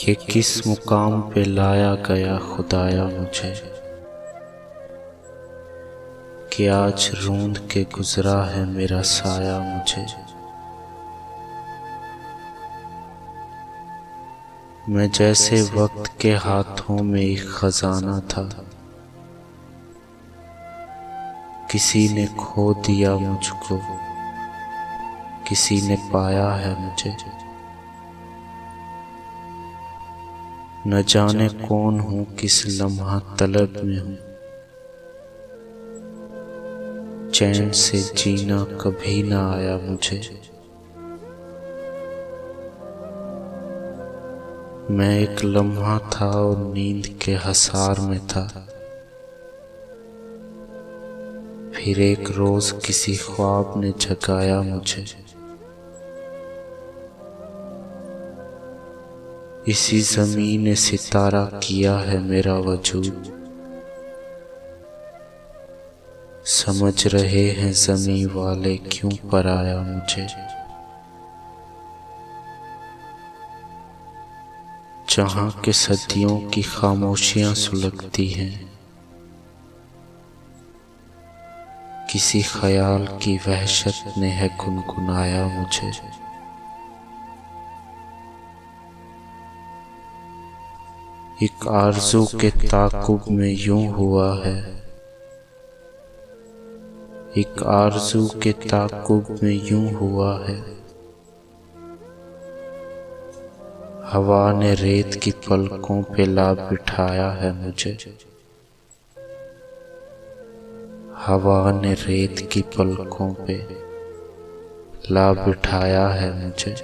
ये किस मुकाम पे लाया गया खुदाया मुझे कि आज रूंद के गुजरा है मेरा साया मुझे। मैं जैसे वक्त के हाथों में एक खजाना था, किसी ने खो दिया मुझको, किसी ने पाया है मुझे। न जाने कौन हूँ, किस लम्हा तलब में हूँ, चैन से जीना कभी न आया मुझे। मैं एक लम्हा था और नींद के हसार में था, फिर एक रोज किसी ख्वाब ने जगाया मुझे। इसी ज़मीन ने सितारा किया है मेरा वजूद, समझ रहे हैं ज़मीं वाले क्यों पराया मुझे। जहाँ के सदियों की खामोशियाँ सुलगती हैं, किसी ख्याल की वहशत ने है गुनगुनाया मुझे। एक आरज़ू के ताक़ुब में यूं हुआ है, एक आरज़ू के ताक़ुब में यूं हुआ है। हवा ने रेत की पलकों पे ला बिठाया है मुझे, हवा ने रेत की पलकों पे ला बिठाया है मुझे।